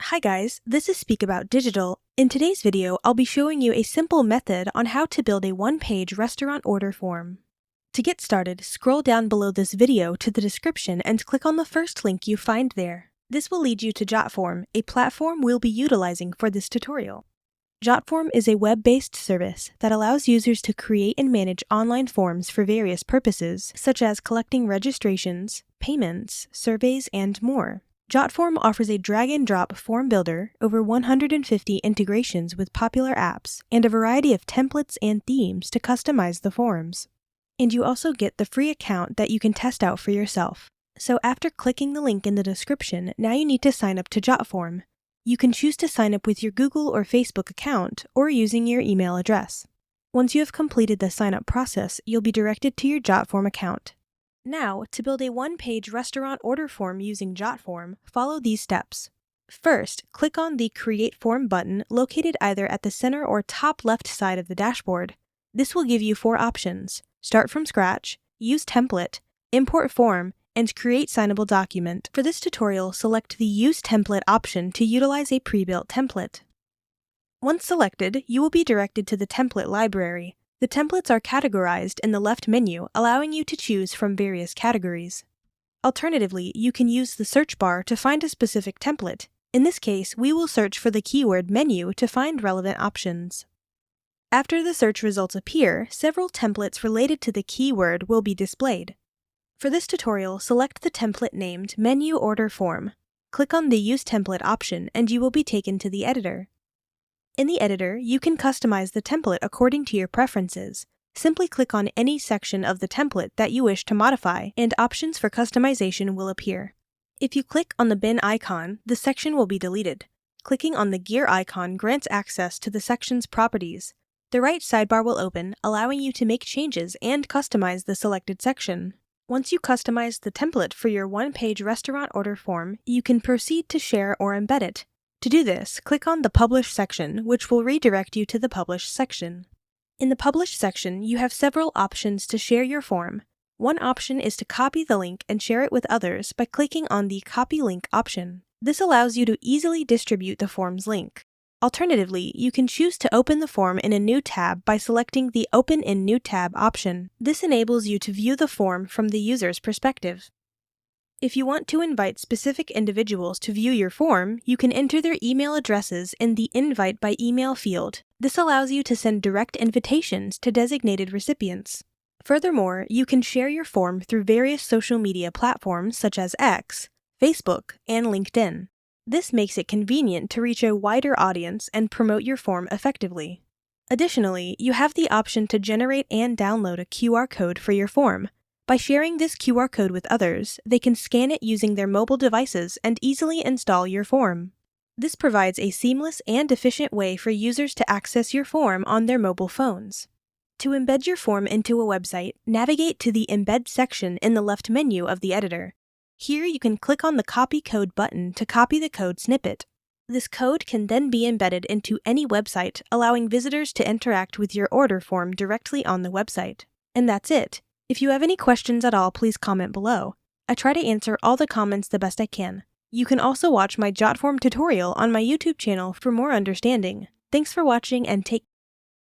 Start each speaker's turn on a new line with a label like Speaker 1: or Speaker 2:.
Speaker 1: Hi guys, this is Speak About Digital. In today's video, I'll be showing you a simple method on how to build a one-page restaurant order form. To get started, scroll down below this video to the description and click on the first link you find there. This will lead you to Jotform, a platform we'll be utilizing for this tutorial. Jotform is a web-based service that allows users to create and manage online forms for various purposes, such as collecting registrations, payments, surveys, and more. Jotform offers a drag-and-drop form builder, over 150 integrations with popular apps, and a variety of templates and themes to customize the forms. And you also get the free account that you can test out for yourself. So after clicking the link in the description, now you need to sign up to Jotform. You can choose to sign up with your Google or Facebook account, or using your email address. Once you have completed the sign-up process, you'll be directed to your Jotform account. Now, to build a one-page restaurant order form using Jotform, follow these steps. First, click on the Create Form button located either at the center or top left side of the dashboard. This will give you 4 options: Start from scratch, Use template, Import form, and Create signable document. For this tutorial, select the Use template option to utilize a pre-built template. Once selected, you will be directed to the template library. The templates are categorized in the left menu, allowing you to choose from various categories. Alternatively, you can use the search bar to find a specific template. In this case, we will search for the keyword menu to find relevant options. After the search results appear, several templates related to the keyword will be displayed. For this tutorial, select the template named Menu Order Form. Click on the Use Template option and you will be taken to the editor. In the editor, you can customize the template according to your preferences. Simply click on any section of the template that you wish to modify, and options for customization will appear. If you click on the bin icon, the section will be deleted. Clicking on the gear icon grants access to the section's properties. The right sidebar will open, allowing you to make changes and customize the selected section. Once you customize the template for your one-page restaurant order form, you can proceed to share or embed it. To do this, click on the Publish section, which will redirect you to the Publish section. In the Publish section, you have several options to share your form. One option is to copy the link and share it with others by clicking on the Copy Link option. This allows you to easily distribute the form's link. Alternatively, you can choose to open the form in a new tab by selecting the Open in New Tab option. This enables you to view the form from the user's perspective. If you want to invite specific individuals to view your form, you can enter their email addresses in the Invite by Email field. This allows you to send direct invitations to designated recipients. Furthermore, you can share your form through various social media platforms such as X, Facebook, and LinkedIn. This makes it convenient to reach a wider audience and promote your form effectively. Additionally, you have the option to generate and download a QR code for your form. By sharing this QR code with others, they can scan it using their mobile devices and easily install your form. This provides a seamless and efficient way for users to access your form on their mobile phones. To embed your form into a website, navigate to the Embed section in the left menu of the editor. Here you can click on the Copy Code button to copy the code snippet. This code can then be embedded into any website, allowing visitors to interact with your order form directly on the website. And that's it. If you have any questions at all, please comment below. I try to answer all the comments the best I can. You can also watch my Jotform tutorial on my YouTube channel for more understanding. Thanks for watching and take care.